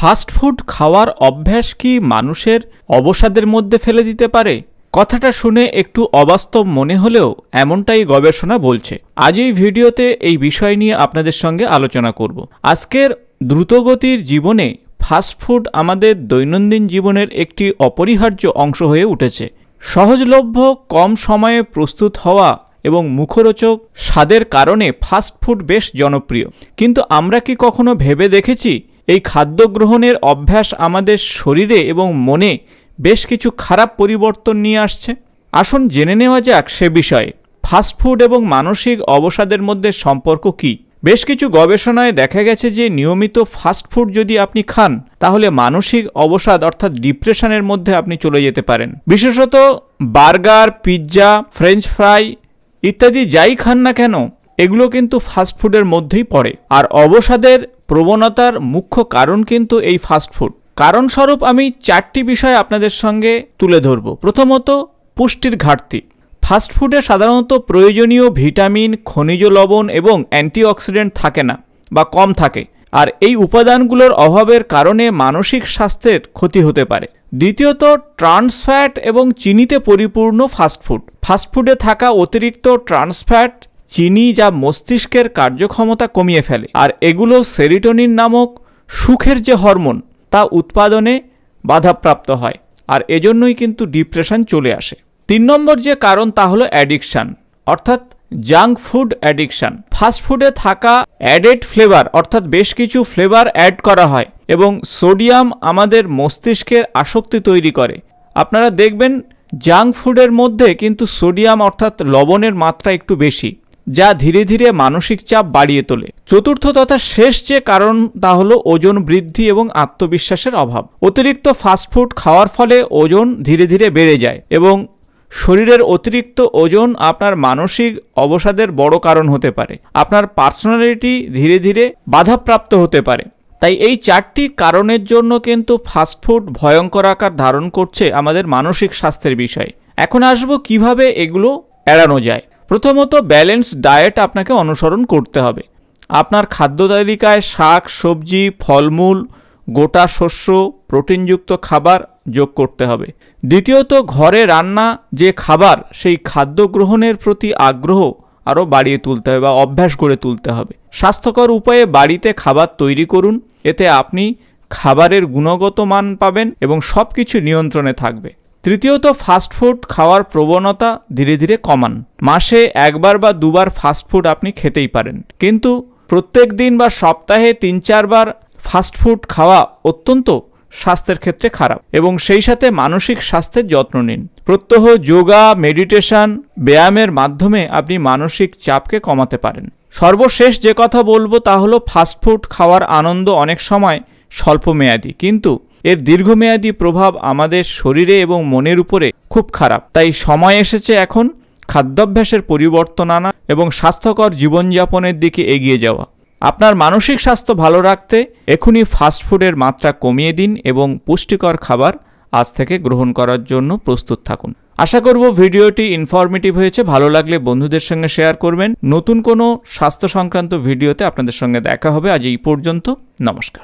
Fast food খাওয়ার অভ্যাস কি মানুষের অবসাদের মধ্যে ফেলে দিতে পারে? কথাটা শুনে একটু অবাস্তব মনে হলেও এমনটাই গবেষণা বলছে। আজ এই ভিডিওতে এই বিষয় নিয়ে আপনাদের সঙ্গে আলোচনা করব। আজকের দ্রুতগতির জীবনে ফাস্ট ফুড আমাদের দৈনন্দিন জীবনের একটি অপরিহার্য অংশ হয়ে উঠেছে। সহজলভ্য, কম সময়ে প্রস্তুত হওয়া এবং মুখরোচক স্বাদের কারণে ফাস্ট ফুড বেশ জনপ্রিয়। কিন্তু আমরা কি কখনো ভেবে দেখেছি এই খাদ্য গ্রহণের অভ্যাস আমাদের শরীরে এবং মনে বেশ কিছু খারাপ পরিবর্তন নিয়ে আসছে? আসুন জেনে নেওয়া যাক সে বিষয়ে। ফাস্ট ফুড এবং মানসিক অবসাদের মধ্যে সম্পর্ক কী? বেশ কিছু গবেষণায় দেখা গেছে যে নিয়মিত ফাস্ট ফুড যদি আপনি খান তাহলে মানসিক অবসাদ অর্থাৎ ডিপ্রেশনের মধ্যে আপনি চলে যেতে পারেন। বিশেষত বার্গার, পিৎজা, ফ্রেঞ্চ ফ্রাই ইত্যাদি যাই খান না কেন এগুলো কিন্তু ফাস্ট ফুডের মধ্যেই পড়ে। আর অবসাদের প্রবণতার মুখ্য কারণ কিন্তু এই ফাস্ট ফুড। কারণস্বরূপ আমি 4টি বিষয় আপনাদের সঙ্গে তুলে ধরব। প্রথমত, পুষ্টির ঘাটতি। ফাস্ট ফুডে সাধারণত প্রয়োজনীয় ভিটামিন, খনিজ লবণ এবং অ্যান্টিঅক্সিডেন্ট থাকে না বা কম থাকে, আর এই উপাদানগুলোর অভাবের কারণে মানসিক স্বাস্থ্যের ক্ষতি হতে পারে। দ্বিতীয়ত, ট্রান্স ফ্যাট এবং চিনিতে পরিপূর্ণ ফাস্টফুড। ফাস্টফুডে থাকা অতিরিক্ত ট্রান্স ফ্যাট, চিনি যা মস্তিষ্কের কার্যক্ষমতা কমিয়ে ফেলে, আর এগুলো সেরিটোনিন নামক সুখের যে হরমোন তা উৎপাদনে বাধাপ্রাপ্ত হয়, আর এজন্যই কিন্তু ডিপ্রেশন চলে আসে। 3 নম্বর যে কারণ তা হলো অ্যাডিকশান, অর্থাৎ জাঙ্ক ফুড অ্যাডিকশান। ফাস্টফুডে থাকা অ্যাডেড ফ্লেভার অর্থাৎ বেশ কিছু ফ্লেভার অ্যাড করা হয় এবং সোডিয়াম আমাদের মস্তিষ্কের আসক্তি তৈরি করে। আপনারা দেখবেন জাঙ্ক ফুডের মধ্যে কিন্তু সোডিয়াম অর্থাৎ লবণের মাত্রা একটু বেশি, যা ধীরে ধীরে মানসিক চাপ বাড়িয়ে তোলে। চতুর্থ তথা শেষ যে কারণ তা হলো ওজন বৃদ্ধি এবং আত্মবিশ্বাসের অভাব। অতিরিক্ত ফাস্টফুড খাওয়ার ফলে ওজন ধীরে ধীরে বেড়ে যায় এবং শরীরের অতিরিক্ত ওজন আপনার মানসিক অবসাদের বড় কারণ হতে পারে। আপনার পার্সোনালিটি ধীরে ধীরে বাধাপ্রাপ্ত হতে পারে। তাই এই 4টি কারণের জন্য কিন্তু ফাস্টফুড ভয়ঙ্কর আকার ধারণ করছে আমাদের মানসিক স্বাস্থ্যের বিষয়ে। এখন আসবো কিভাবে এগুলো এড়ানো যায়। প্রথমত, ব্যালেন্স ডায়েট আপনাকে অনুসরণ করতে হবে। আপনার খাদ্য তালিকায় শাক, সবজি, ফলমূল, গোটা শস্য, প্রোটিনযুক্ত খাবার যোগ করতে হবে। দ্বিতীয়ত, ঘরে রান্না যে খাবার সেই খাদ্য গ্রহণের প্রতি আগ্রহ আরও বাড়িয়ে তুলতে হবে বা অভ্যাস গড়ে তুলতে হবে। স্বাস্থ্যকর উপায়ে বাড়িতে খাবার তৈরি করুন, এতে আপনি খাবারের গুণগত মান পাবেন এবং সব কিছু নিয়ন্ত্রণে থাকবে। তৃতীয়ত, ফাস্টফুড খাওয়ার প্রবণতা ধীরে ধীরে কমান। মাসে 1বার বা 2বার ফাস্টফুড আপনি খেতেই পারেন, কিন্তু প্রত্যেক দিন বা সপ্তাহে 3-4 বার ফাস্টফুড খাওয়া অত্যন্ত স্বাস্থ্যের ক্ষেত্রে খারাপ এবং সেই সাথে মানসিক স্বাস্থ্যের যত্ন নিন। প্রত্যহ যোগা, মেডিটেশন, ব্যায়ামের মাধ্যমে আপনি মানসিক চাপকে কমাতে পারেন। সর্বশেষ যে কথা বলবো তা হলো ফাস্টফুড খাওয়ার আনন্দ অনেক সময় স্বল্পমেয়াদী, কিন্তু এর দীর্ঘমেয়াদী প্রভাব আমাদের শরীরে এবং মনের উপরে খুব খারাপ। তাই সময় এসেছে এখন খাদ্যাভ্যাসের পরিবর্তন আনা এবং স্বাস্থ্যকর জীবনযাপনের দিকে এগিয়ে যাওয়া। আপনার মানসিক স্বাস্থ্য ভালো রাখতে এখনই ফাস্টফুডের মাত্রা কমিয়ে দিন এবং পুষ্টিকর খাবার আজ থেকে গ্রহণ করার জন্য প্রস্তুত থাকুন। আশা করব ভিডিওটি ইনফরমেটিভ হয়েছে। ভালো লাগলে বন্ধুদের সঙ্গে শেয়ার করবেন। নতুন কোনো স্বাস্থ্য সংক্রান্ত ভিডিওতে আপনাদের সঙ্গে দেখা হবে। আজ এই পর্যন্ত, নমস্কার।